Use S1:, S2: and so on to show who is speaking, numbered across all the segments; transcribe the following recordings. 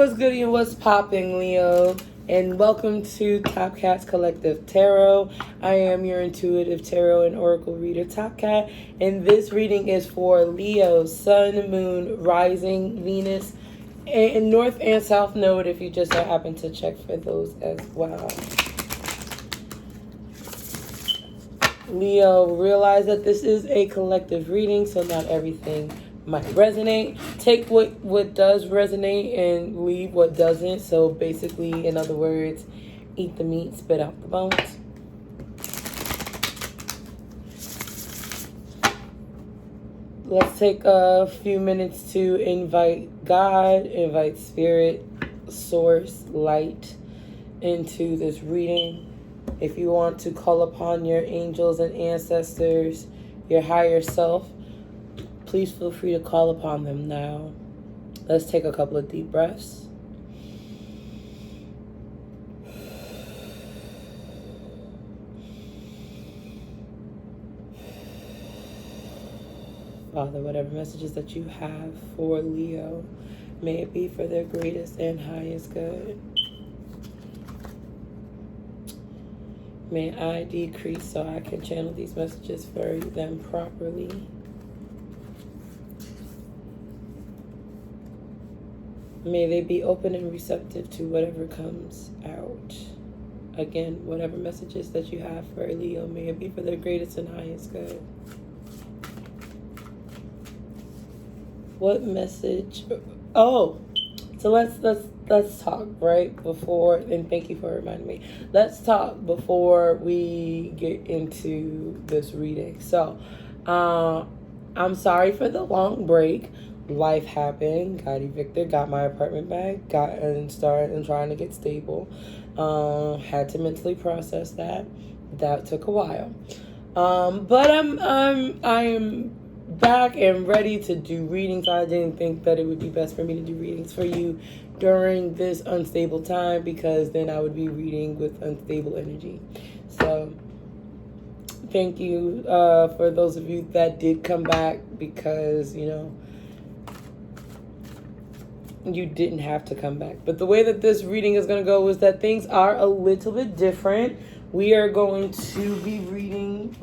S1: What's good and what's popping, Leo? And welcome to Top Cat's Collective Tarot. I am your intuitive tarot and oracle reader, Top Cat, and this reading is for Leo, Sun, Moon, Rising, Venus, and North and South Node if you just so happen to check for those as well. Leo, realize that this is a collective reading, so not everything might resonate. Take what does resonate and leave what doesn't. So basically, in other words, eat the meat, spit out the bones. Let's take a few minutes to invite God, invite Spirit, Source, Light into this reading. If you want to call upon your angels and ancestors, your higher self, please feel free to call upon them now. Let's take a couple of deep breaths. Father, whatever messages that you have for Leo, may it be for their greatest and highest good. May I decrease so I can channel these messages for them properly. May they be open and receptive to whatever comes out. Again, whatever messages that you have for Leo, may it be for their greatest and highest good. What message? Oh, so let's talk right before, and thank you for reminding me. Let's talk before we get into this reading. So, I'm sorry for the long break. Life happened, got evicted, got my apartment back, started trying to get stable. Had to mentally process that. That took a while. But I'm back and ready to do readings. I didn't think that it would be best for me to do readings for you during this unstable time, because then I would be reading with unstable energy. So thank you for those of you that did come back, because you didn't have to come back. But the way that this reading is going to go is that things are a little bit different. We are going to be reading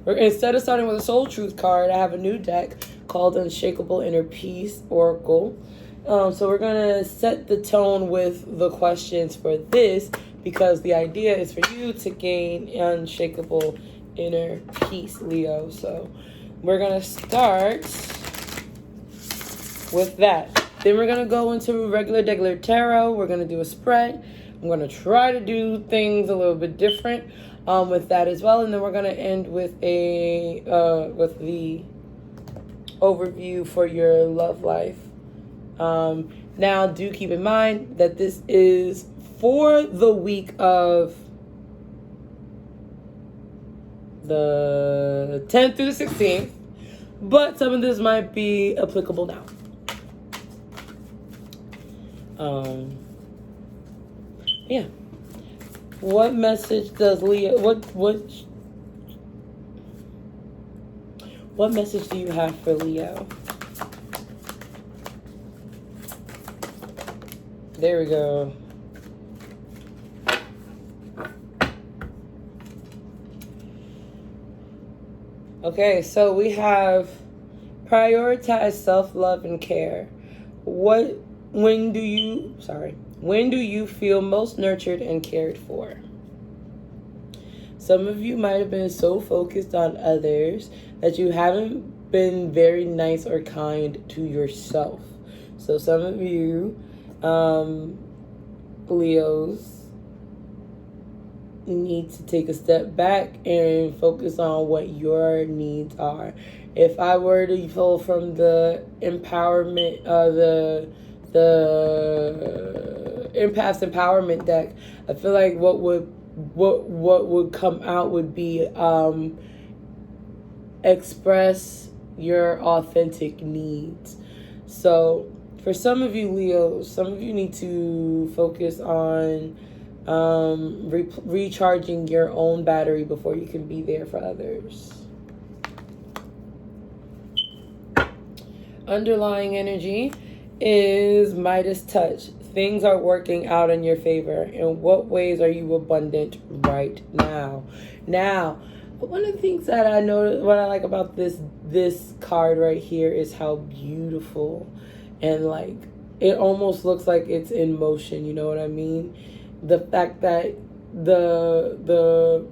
S1: instead of starting with a Soul Truth card, I have a new deck called Unshakable Inner Peace Oracle. So we're going to set the tone with the questions for this, because the idea is for you to gain unshakable inner peace, Leo. So we're going to start with that. Then we're going to go into regular tarot. We're going to do a spread. I'm going to try to do things a little bit different with that as well. And then we're going to end with with the overview for your love life. Now, do keep in mind that this is for the week of the 10th through the 16th, but some of this might be applicable now. Yeah. What message does Leo? What message do you have for Leo? There we go. Okay, so we have prioritize self-love and care. When do you feel most nurtured and cared for? Some of you might have been so focused on others that you haven't been very nice or kind to yourself. So some of you, Leos, need to take a step back and focus on what your needs are. If I were to pull from the empowerment, the empath's empowerment deck, I feel like what would come out would be express your authentic needs. So for some of you Leos, some of you need to focus on recharging your own battery before you can be there for others. underlying energy is Midas touch. Things are working out in your favor. In what ways are you abundant right now? Now, one of the things that I know, what I like about this card right here is how beautiful and like it almost looks like it's in motion. You know what I mean? The fact that the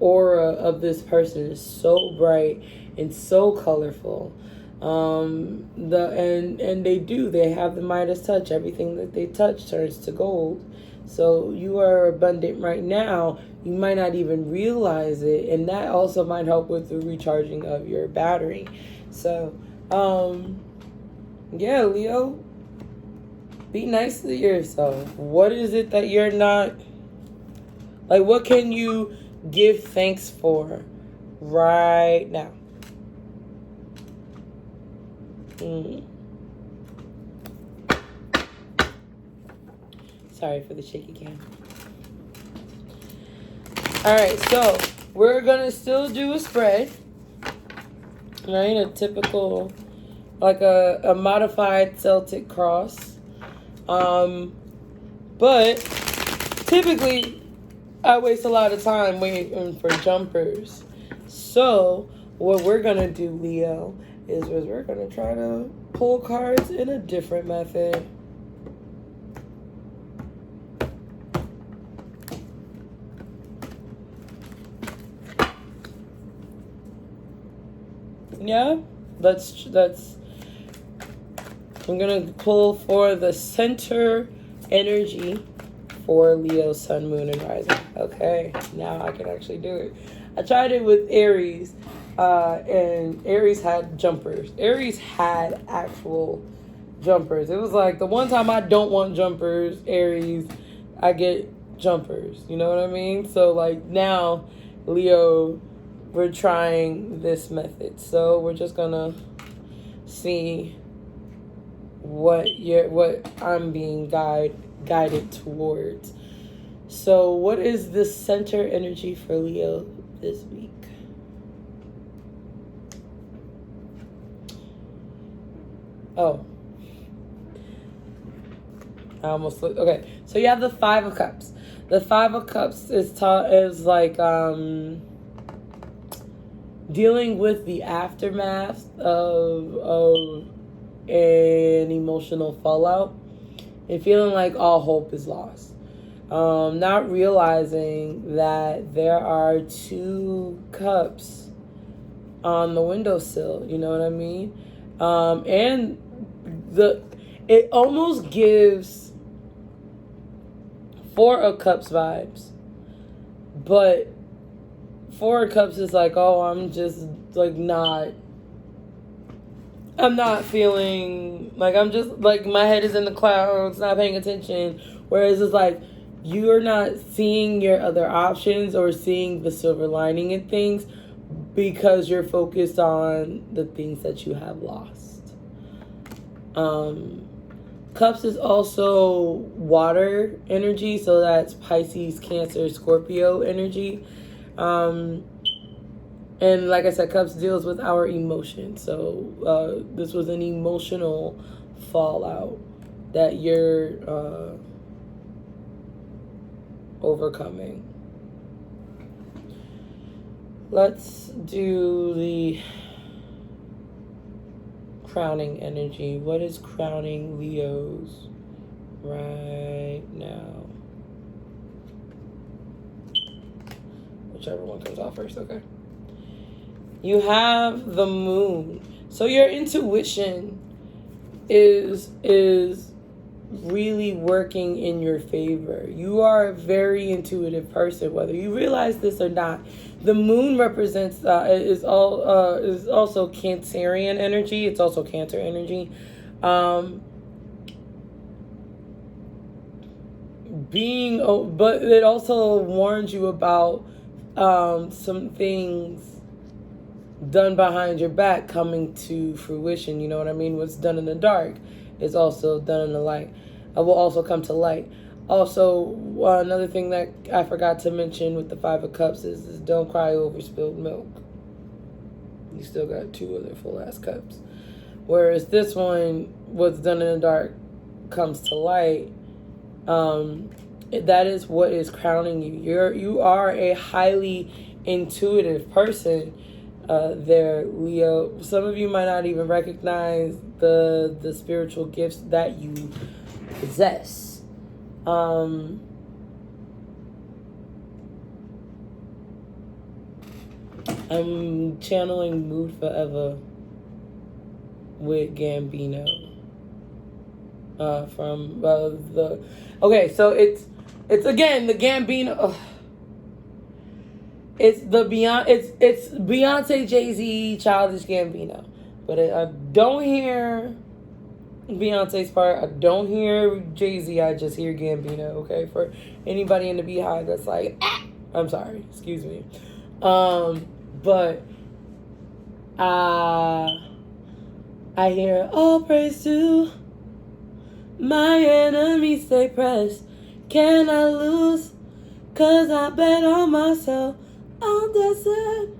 S1: aura of this person is so bright and so colorful. And they have the Midas touch. Everything that they touch turns to gold. So you are abundant right now. You might not even realize it, and that also might help with the recharging of your battery. So yeah, Leo, be nice to yourself. What is it that you're not, like, what can you give thanks for right now? Sorry for the shaky cam. Alright, so we're gonna still do a spread. Right? A typical, like a modified Celtic cross. But typically I waste a lot of time waiting for jumpers. So what we're gonna do, Leo, is we're gonna try to pull cards in a different method. Yeah, I'm gonna pull for the center energy for Leo, Sun, Moon, and Rising. Okay, now I can actually do it. I tried it with Aries, and Aries had jumpers. Aries had actual jumpers. It was like the one time I don't want jumpers, Aries, I get jumpers. You know what I mean? So like now, Leo, we're trying this method. So we're just gonna see what I'm being guided towards. So what is the center energy for Leo this week? Oh, I almost looked. Okay, so you have the Five of Cups. The Five of Cups is like dealing with the aftermath of an emotional fallout and feeling like all hope is lost. Not realizing that there are two cups on the windowsill, you know what I mean? And it almost gives Four of Cups vibes, but Four of Cups is like, oh, I'm just like I'm not feeling like, I'm just like, my head is in the clouds, not paying attention. Whereas it's like, you're not seeing your other options or seeing the silver lining in things because you're focused on the things that you have lost. Cups is also water energy, so that's Pisces, Cancer, Scorpio energy. And like I said, Cups deals with our emotions. So this was an emotional fallout that you're overcoming. Let's do the crowning energy. What is crowning Leo's right now? Whichever one comes out first, okay. You have the Moon. So your intuition is really working in your favor. You are a very intuitive person, whether you realize this or not. The Moon represents is also Cancerian energy. It's also Cancer energy. But it also warns you about some things done behind your back coming to fruition. You know what I mean? What's done in the dark is also done in the light. Will also come to light. Also, another thing that I forgot to mention with the Five of Cups is don't cry over spilled milk. You still got two other full ass cups. Whereas this one, what's done in the dark comes to light. That is what is crowning you. You are a highly intuitive person. There, Leo. Some of you might not even recognize the spiritual gifts that you possess. I'm channeling Mood Forever with Gambino. From the okay, so it's again the Gambino. It's Beyonce, Jay-Z, Childish Gambino, but I don't hear Beyonce's part. I don't hear Jay-Z. I just hear Gambino. Okay, for anybody in the Beehive that's like, I'm sorry, excuse me. But I hear all praise to my enemies, stay pressed. Can I lose? 'Cause I bet on myself. I'm destined.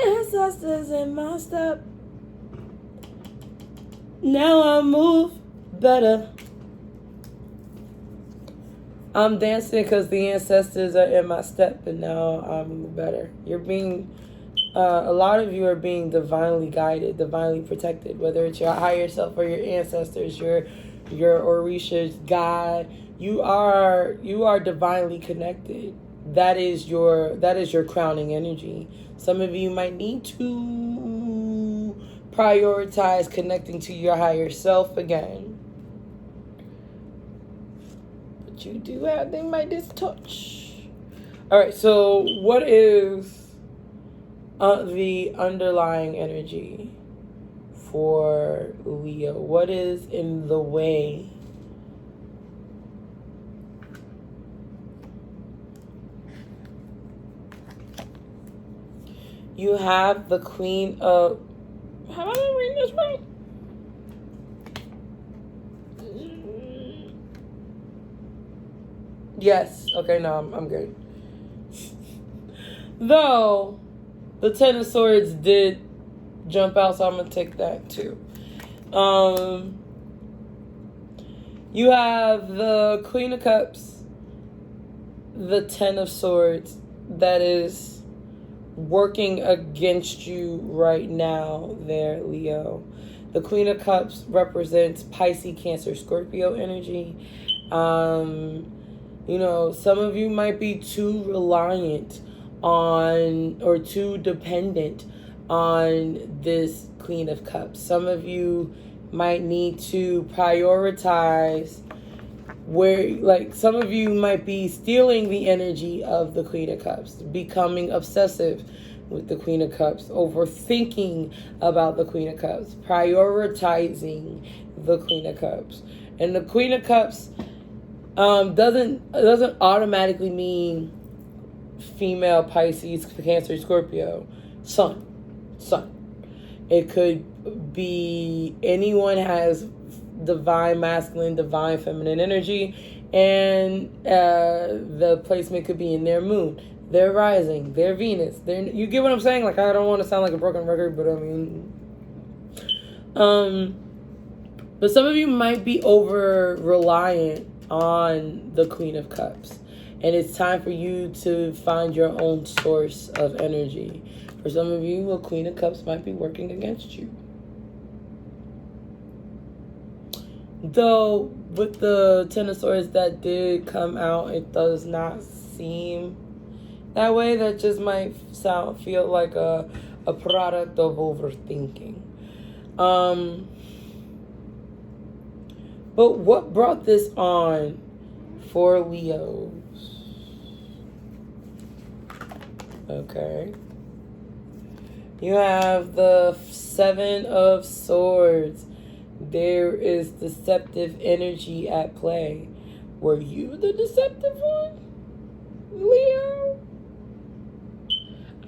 S1: Ancestors in my step. Now I move better. I'm dancing because the ancestors are in my step, and now I move better. You're being, a lot of you are being divinely guided, divinely protected, whether it's your higher self or your ancestors, your Orisha's God. You are divinely connected. That is your crowning energy. Some of you might need to prioritize connecting to your higher self again. But you do have they might just touch. Alright, so what is the underlying energy for Leo? What is in the way? You have the Queen of... Have I been reading this right? Yes. Okay, no, I'm good. Though, the Ten of Swords did jump out, so I'm going to take that too. You have the Queen of Cups, the Ten of Swords, that is working against you right now there, Leo. The Queen of Cups represents Pisces, Cancer, Scorpio energy. You know, some of you might be too reliant on or too dependent on this Queen of Cups. Some of you might need to prioritize where, like, some of you might be stealing the energy of the Queen of Cups, becoming obsessive with the Queen of Cups, overthinking about the Queen of Cups, prioritizing the Queen of Cups. And the Queen of Cups doesn't automatically mean female, Pisces, Cancer, Scorpio, Sun. It could be anyone has divine masculine, divine feminine energy, and the placement could be in their moon, their rising, their Venus. You get what I'm saying? Like, I don't want to sound like a broken record, but I mean, but some of you might be over reliant on the Queen of Cups, and it's time for you to find your own source of energy. For some of you, a Queen of Cups might be working against you. Though, with the Ten of Swords that did come out, it does not seem that way. That just might feel like a product of overthinking. But what brought this on for Leos? Okay. You have the Seven of Swords. There is deceptive energy at play. Were you the deceptive one, Leo?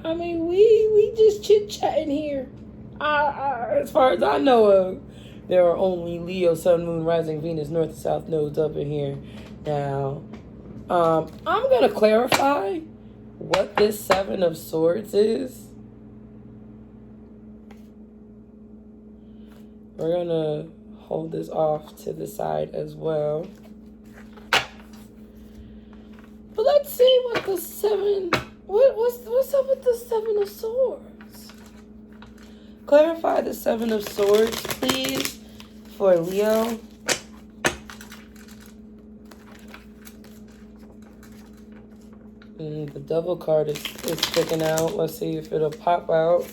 S1: I mean, we just chit-chatting here. As far as I know of, there are only Leo, Sun, Moon, Rising, Venus, North and South nodes up in here. Now, I'm going to clarify what this Seven of Swords is. We're going to hold this off to the side as well. But let's see what the seven... What's up with the Seven of Swords? Clarify the Seven of Swords, please, for Leo. The Devil card is sticking out. Let's see if it'll pop out.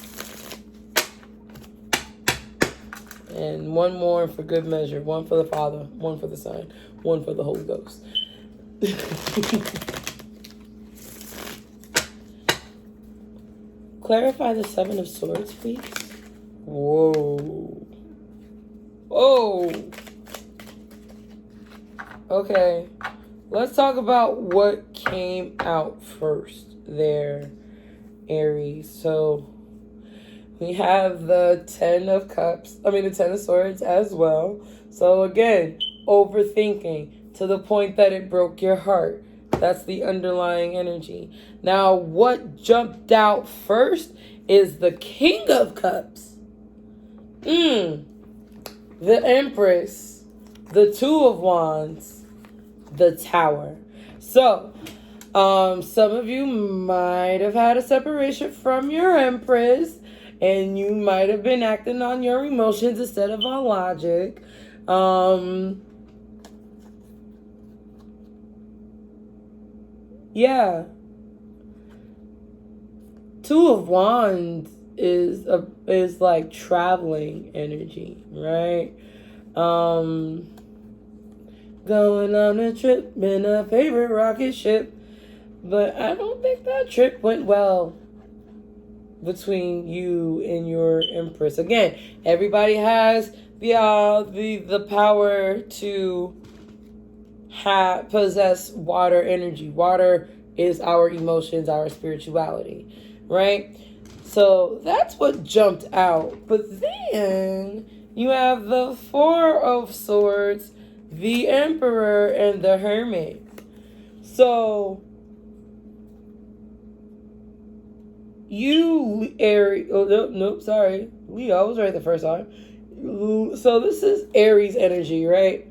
S1: And one more for good measure. One for the Father, one for the Son, one for the Holy Ghost. Clarify the Seven of Swords, please. Whoa. Whoa. Okay. Let's talk about what came out first there, Aries. So we have the Ten of Swords as well. So again, overthinking to the point that it broke your heart. That's the underlying energy. Now, what jumped out first is the King of Cups. The Empress. The Two of Wands. The Tower. So, some of you might have had a separation from your Empress, and you might have been acting on your emotions instead of on logic. Yeah. Two of Wands is like traveling energy, right? Going on a trip in a favorite rocket ship, but I don't think that trip went well between you and your Empress. Again, everybody has the power to possess water energy. Water is our emotions, our spirituality, right? So that's what jumped out. But then you have the Four of Swords, the Emperor, and the Hermit. So you, Aries, sorry. Leo, I was right the first time. So this is Aries energy, right?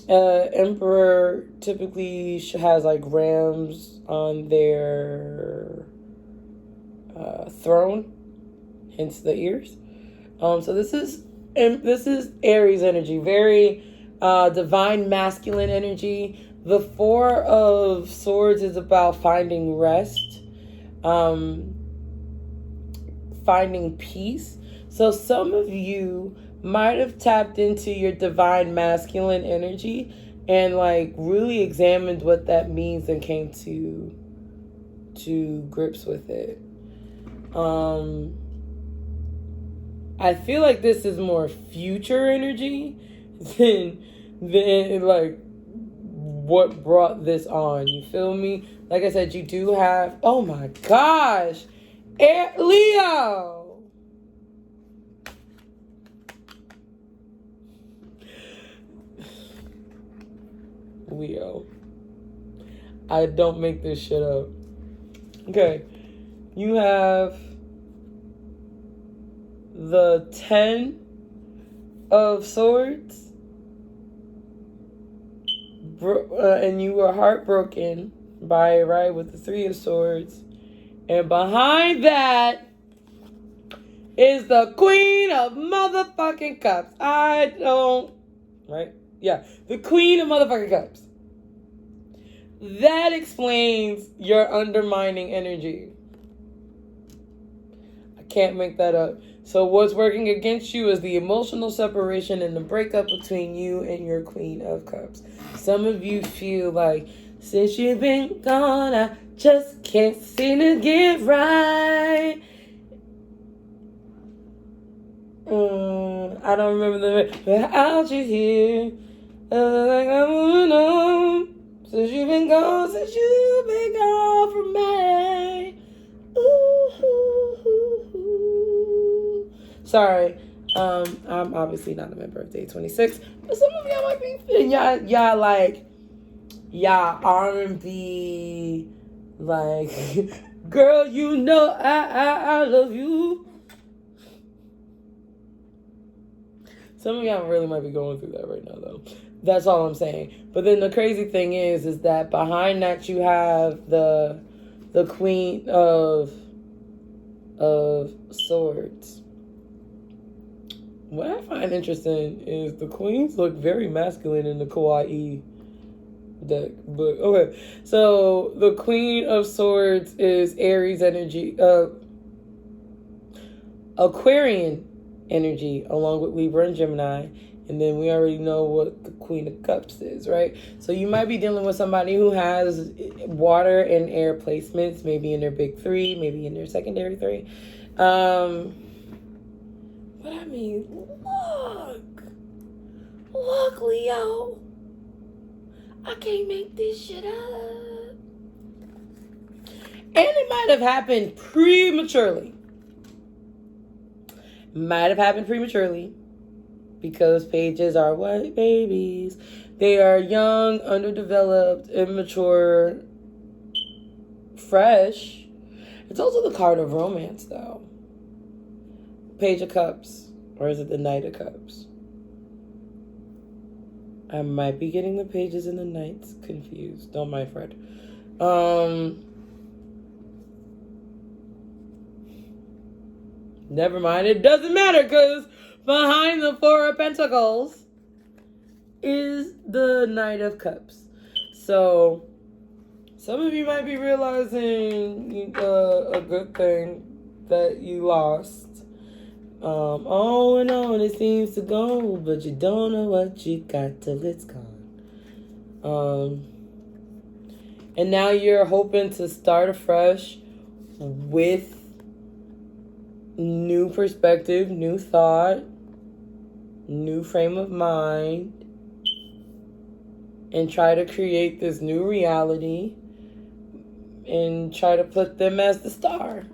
S1: Emperor typically has like rams on their throne, hence the ears. So this is Aries energy, very divine masculine energy. The Four of Swords is about finding rest, finding peace. So some of you might have tapped into your divine masculine energy and like really examined what that means and came to grips with it. I feel like this is more future energy than like what brought this on. You feel me? Like I said, you do have, oh my gosh, Leo. Leo. I don't make this shit up. Okay. You have the Ten of Swords. And you were heartbroken by it, right? With the Three of Swords. And behind that is the Queen of motherfucking Cups. Right? Yeah. The Queen of motherfucking Cups. That explains your undermining energy. I can't make that up. So what's working against you is the emotional separation and the breakup between you and your Queen of Cups. Some of you feel like, since you've been gone, I just can't seem to get right. I don't remember the without you here. Like I'm moving on. Since you've been gone from me. Ooh. Sorry. I'm obviously not a member of Day 26, but some of y'all might be feeling y'all like R&B, like, girl, you know I love you. Some of y'all really might be going through that right now, though. That's all I'm saying. But then the crazy thing is that behind that you have the Queen of Swords. What I find interesting is the queens look very masculine in the kawaii deck. But okay, so the Queen of Swords is Aries energy, Aquarian energy, along with Libra and Gemini. And then we already know what the Queen of Cups is, right? So you might be dealing with somebody who has water and air placements, maybe in their big three, maybe in their secondary three. But I mean, look, Leo. I can't make this shit up. And it might have happened prematurely. Because pages are what? Babies. They are young, underdeveloped, immature, fresh. It's also the card of romance, though. Page of Cups. Or is it the Knight of Cups? I might be getting the pages and the knights confused. Don't mind Fred. Never mind. It doesn't matter because behind the Four of Pentacles is the Knight of Cups. So some of you might be realizing a good thing that you lost. On and on it seems to go, but you don't know what you got till it's gone. And now you're hoping to start afresh with new perspective, new thought, new frame of mind, and try to create this new reality and try to put them as the star.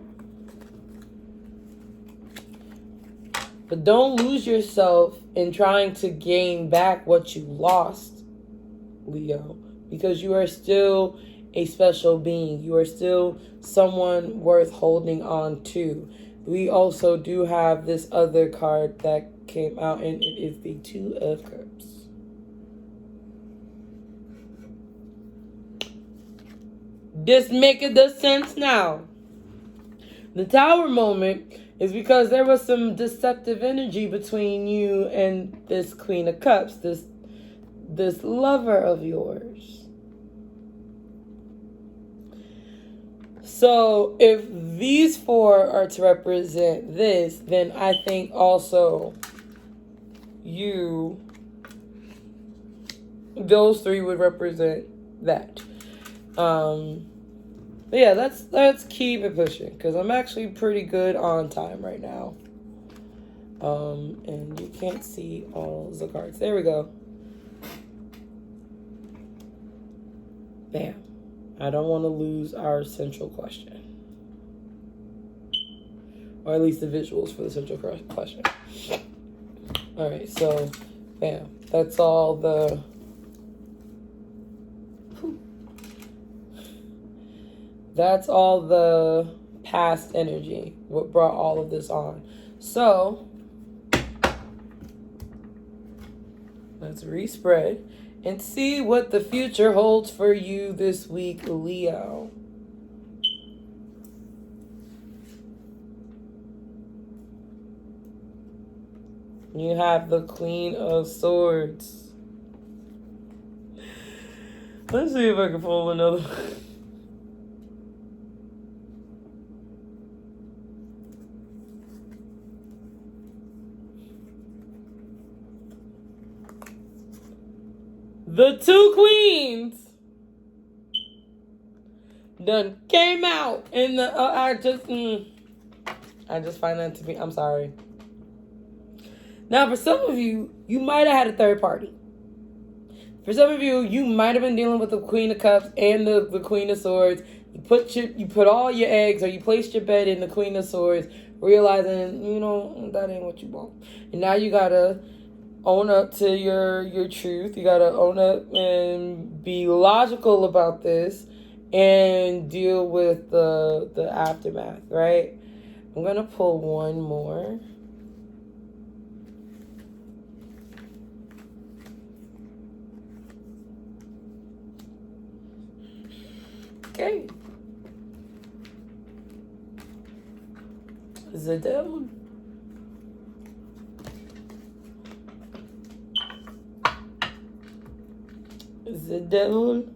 S1: But don't lose yourself in trying to gain back what you lost, Leo, because you are still a special being. You are still someone worth holding on to. We also do have this other card that came out, and it is the Two of Cups. This making the sense now. The Tower moment is because there was some deceptive energy between you and this Queen of Cups, this lover of yours. So if these four are to represent this, then I think also those three would represent that. But yeah, let's keep it pushing because I'm actually pretty good on time right now. And you can't see all the cards. There we go. Bam. I don't want to lose our central question. Or at least the visuals for the central question. All right, so bam. That's all the... That's all the past energy, what brought all of this on. So, let's respread and see what the future holds for you this week, Leo. You have the Queen of Swords. Let's see if I can pull another. The two queens done came out in the, I just find that to be, I'm sorry. Now, for some of you, you might have had a third party. For some of you, you might have been dealing with the Queen of Cups and the Queen of Swords. You put all your eggs, or you placed your bet in the Queen of Swords, realizing, that ain't what you want. And now you gotta own up to your truth. You gotta own up and be logical about this and deal with the aftermath, right? I'm gonna pull one more. Okay. The devil. The devil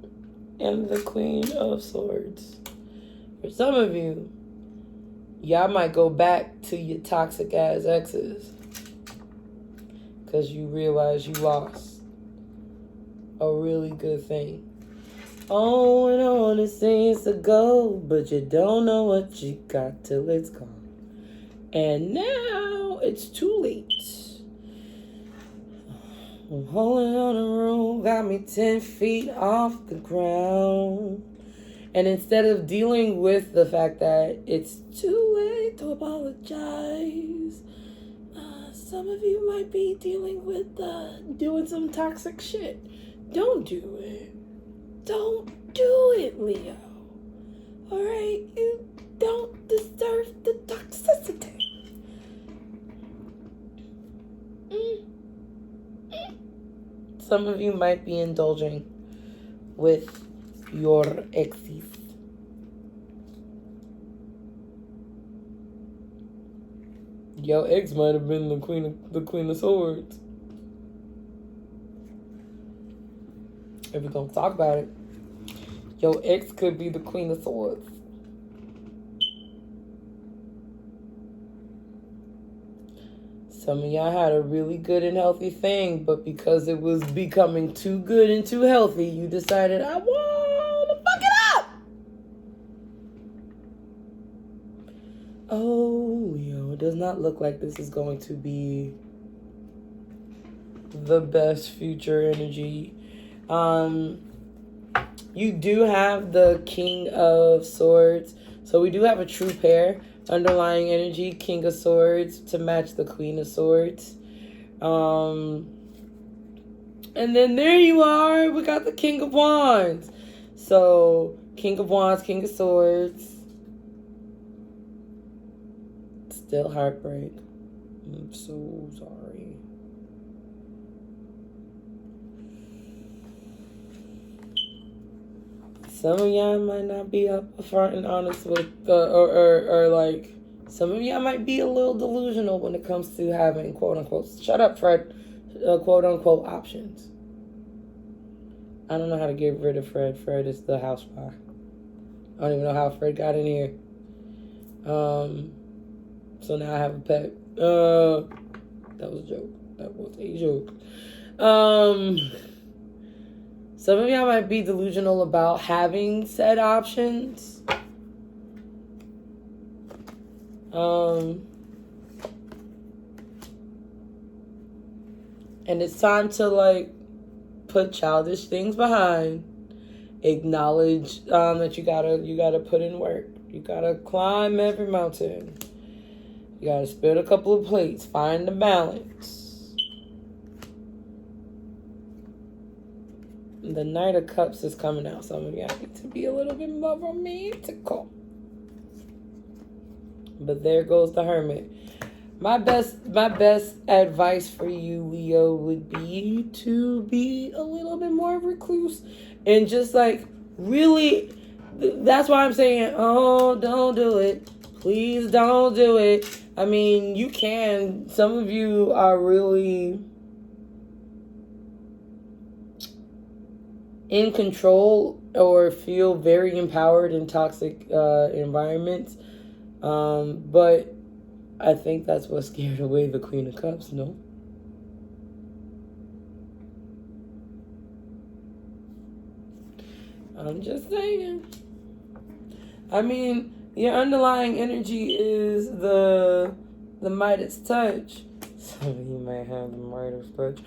S1: and the Queen of Swords. For some of you, y'all might go back to your toxic ass exes because you realize you lost a really good thing. On it seems to go, but you don't know what you got till it's gone. And now it's too late. I'm holding on a room, got me 10 feet off the ground. And instead of dealing with the fact that it's too late to apologize, some of you might be dealing with doing some toxic shit. Don't do it. Don't do it, Leo. Alright? You don't deserve the toxicity. Some of you might be indulging with your exes. Your ex might have been the Queen of Swords. If we're gonna talk about it, your ex could be the Queen of Swords. Some of y'all had a really good and healthy thing, but because it was becoming too good and too healthy, you decided, I want to fuck it up. Oh, it does not look like this is going to be the best future energy. You do have the King of Swords. So we do have a true pair. Underlying energy, King of Swords to match the Queen of Swords. And then there you are. We got the King of Wands. So King of Wands, King of Swords. Still heartbreak. I'm so sorry. Some of y'all might not be up front and honest with, or like, some of y'all might be a little delusional when it comes to having quote unquote, shut up, Fred, quote unquote options. I don't know how to get rid of Fred. Fred is the house fly. I don't even know how Fred got in here. So now I have a pet. That was a joke. That was a joke. Some of y'all might be delusional about having said options. And it's time to like put childish things behind. Acknowledge that you gotta put in work. You gotta climb every mountain. You gotta spin a couple of plates. Find the balance. The Knight of Cups is coming out. Some of y'all need to be a little bit more romantical. But there goes the Hermit. My best advice for you, Leo, would be to be a little bit more recluse. And just like, really, that's why I'm saying, oh, don't do it. Please don't do it. I mean, you can. Some of you are really in control or feel very empowered in toxic environments. But I think that's what scared away the Queen of Cups, no? I'm just saying. I mean, your underlying energy is the Midas touch. Some of you might have the Midas touch.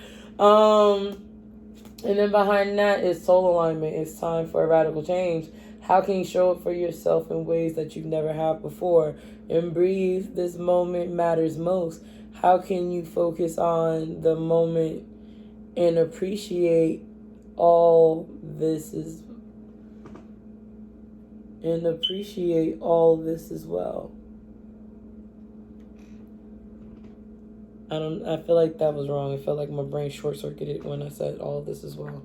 S1: And then behind that is soul alignment. It's time for a radical change. How can you show up for yourself in ways that you never have before? And breathe. This moment matters most. How can you focus on the moment and appreciate all this as well? I feel like that was wrong. I felt like my brain short-circuited when I said all this as well.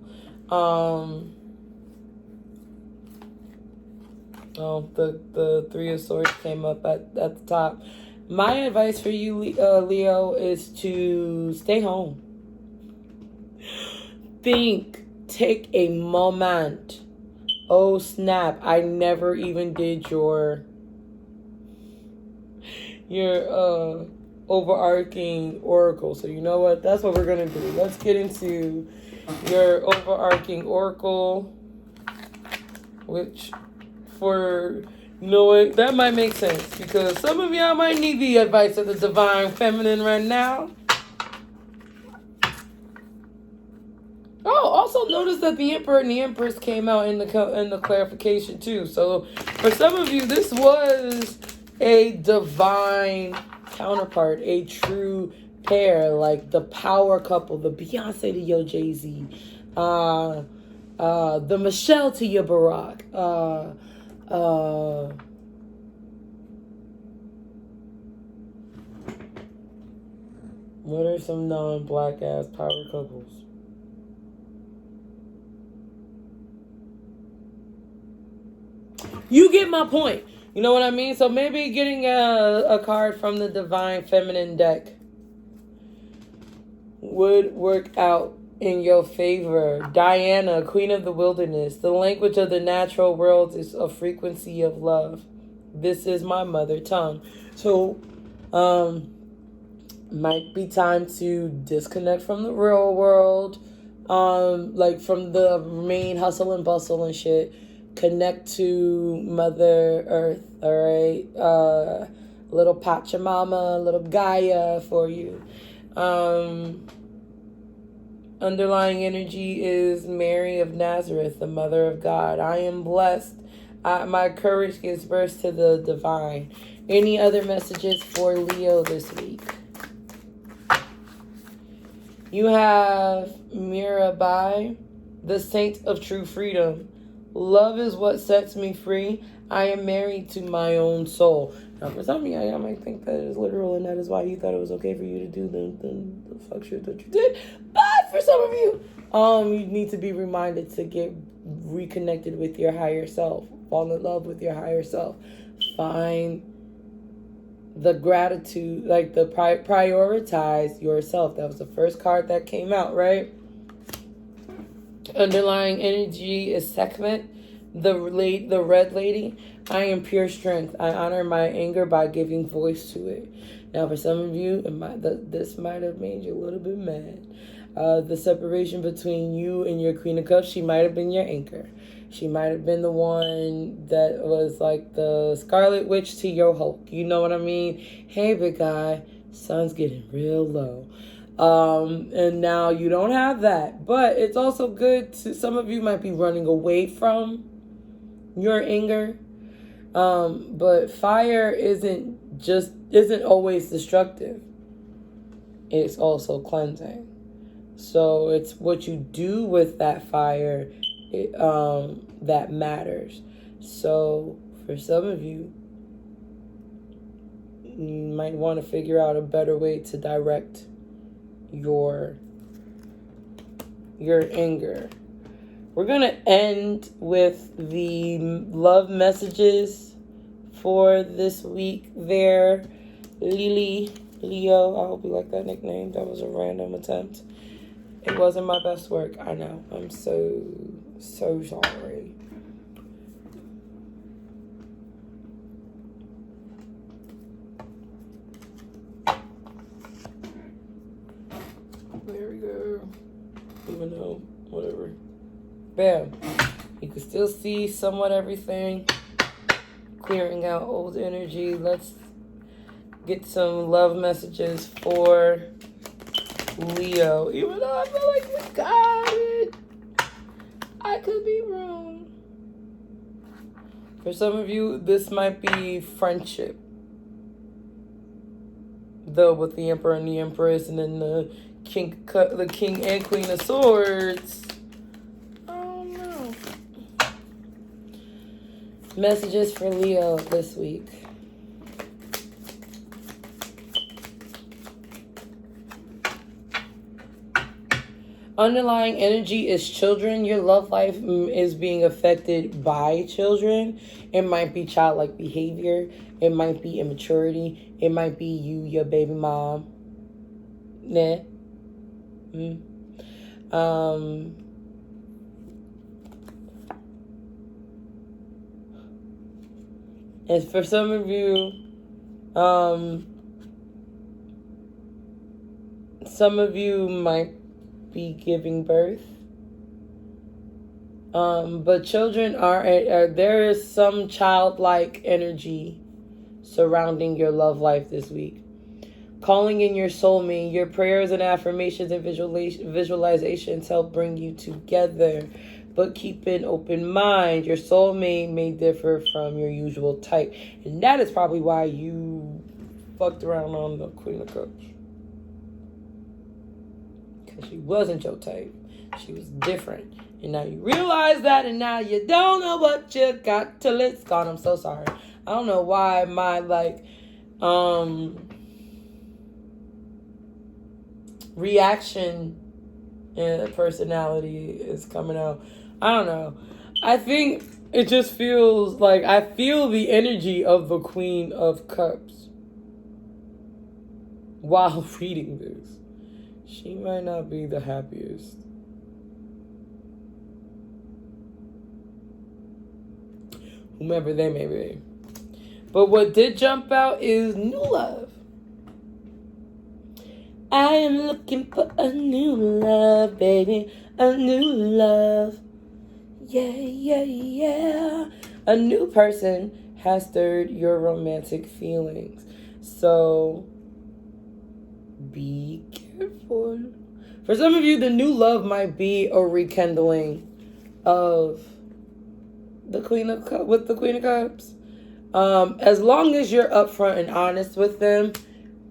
S1: Oh, the Three of Swords came up at the top. My advice for you, Leo, is to stay home. Take a moment. Oh, snap. I never even did your overarching oracle. So you know what? That's what we're going to do. Let's get into your overarching oracle, which you know what? That might make sense because some of y'all might need the advice of the divine feminine right now. Oh, also notice that the Emperor and the Empress came out in the clarification too. So for some of you, this was a divine counterpart, a true pair, like the power couple, the Beyonce to your Jay-Z, the Michelle to your Barack, what are some non-black ass power couples? You get my point. You know what I mean? So maybe getting a card from the Divine Feminine deck would work out in your favor. Diana, Queen of the Wilderness. The language of the natural world is a frequency of love. This is my mother tongue. So, might be time to disconnect from the real world. Like from the main hustle and bustle and shit. Connect to Mother Earth, all right? Little Pachamama, little Gaia for you. Underlying energy is Mary of Nazareth, the Mother of God. I am blessed. My courage gives birth to the divine. Any other messages for Leo this week? You have Mirabai, the Saint of True Freedom. Love is what sets me free. I am married to my own soul. Now, for some of you, I might think that is literal, and that is why you thought it was okay for you to do the fuck shit that you did. But for some of you, you need to be reminded to get reconnected with your higher self. Fall in love with your higher self. Find the gratitude, like the prioritize yourself. That was the first card that came out, right? Underlying energy is Sekhmet, the red lady. I am pure strength. I honor my anger by giving voice to it. Now, for some of you, this might have made you a little bit mad. The separation between you and your Queen of Cups, she might have been your anchor. She might have been the one that was like the Scarlet Witch to your Hulk. You know what I mean? Hey, big guy, sun's getting real low. And now you don't have that, but it's also good to, some of you might be running away from your anger. But fire isn't always destructive. It's also cleansing. So it's what you do with that fire, that matters. So for some of you, you might want to figure out a better way to direct your anger. We're going to end with the love messages for this week there. Leo, I hope you like that nickname. That was a random attempt. It wasn't my best work. I know. I'm so sorry. There we go. Even though, whatever. Bam. You can still see somewhat everything. Clearing out old energy. Let's get some love messages for Leo. Even though I feel like we got it, I could be wrong. For some of you, this might be friendship. Though with the Emperor and the Empress and then the King and Queen of Swords. I don't know. Messages for Leo this week. Underlying energy is children. Your love life is being affected by children. It might be childlike behavior. It might be immaturity. It might be you, your baby mom. Nah. And for some of you, might be giving birth. But children there is some childlike energy surrounding your love life this week. Calling in your soulmate, your prayers and affirmations and visualizations help bring you together. But keep an open mind. Your soulmate may differ from your usual type. And that is probably why you fucked around on the Queen of Cups. Because she wasn't your type. She was different. And now you realize that, and now you don't know what you got till it's gone. I'm so sorry. I don't know why my, reaction and personality is coming out. I don't know. I think it just feels like I feel the energy of the Queen of Cups while reading this. She might not be the happiest. Whomever they may be. But what did jump out is new love. I am looking for a new love, baby. A new love. Yeah, yeah, yeah. A new person has stirred your romantic feelings. So be careful. For some of you, the new love might be a rekindling of the Queen of Cups, with the Queen of Cups. As long as you're upfront and honest with them,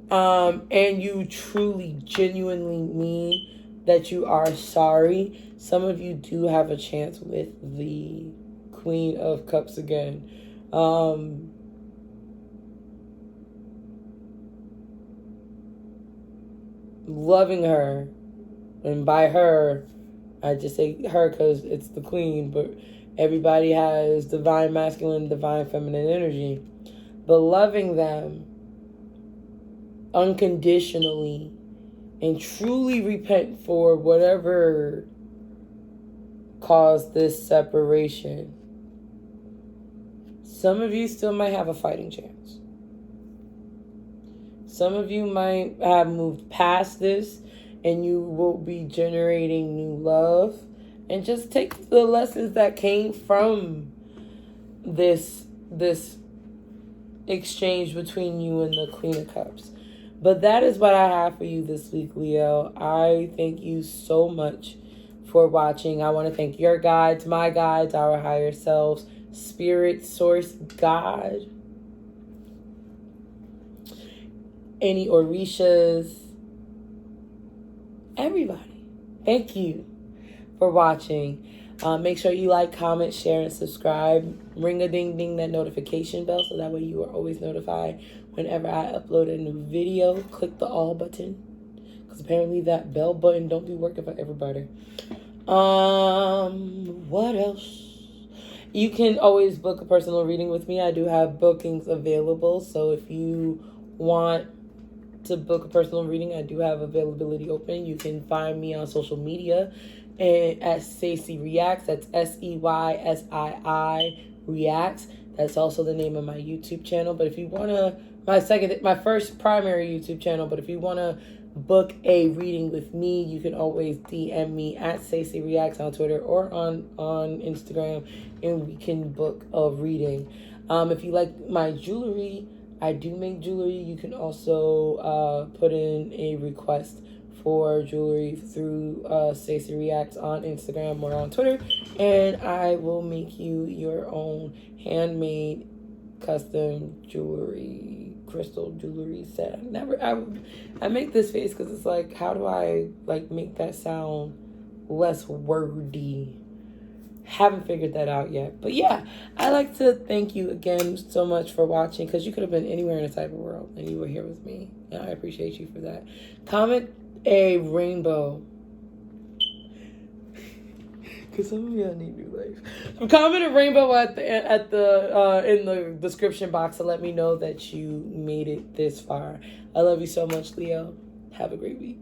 S1: and you truly, genuinely mean that you are sorry, some of you do have a chance with the Queen of Cups again. Loving her, and by her, I just say her because it's the Queen, but everybody has divine masculine, divine feminine energy. But loving them unconditionally and truly repent for whatever caused this separation. Some of you still might have a fighting chance. Some of you might have moved past this and you will be generating new love. And just take the lessons that came from this exchange between you and the Queen of Cups. But that is what I have for you this week, Leo. I thank you so much for watching. I want to thank your guides, my guides, our higher selves, Spirit, Source, God, any Orishas, everybody. Thank you for watching. Make sure you like, comment, share, and subscribe. Ring a ding ding that notification bell so that way you are always notified whenever I upload a new video. Click the all button because apparently that bell button don't be working for everybody. What else? You can always book a personal reading with me. I do have bookings available, so if you want to book a personal reading, I do have availability open. You can find me on social media and at SEYSII Reacts. That's SEYSII Reacts. That's also the name of my YouTube channel. But if you want to, my first primary YouTube channel, but if you want to book a reading with me, you can always DM me at SEYSII Reacts on Twitter or on Instagram, and we can book a reading. If you like my jewelry, I do make jewelry. You can also put in a request for jewelry through SEYSII Reacts on Instagram or on Twitter, and I will make you your own handmade custom jewelry, crystal jewelry set. I make this face because it's like, how do I make that sound less wordy? Haven't figured that out yet. But yeah, I like to thank you again so much for watching, because you could have been anywhere in the type of world and you were here with me, and I appreciate you for that. Comment a rainbow Cause some of y'all need new life. Comment a rainbow in the description box to let me know that you made it this far. I love you so much, Leo. Have a great week.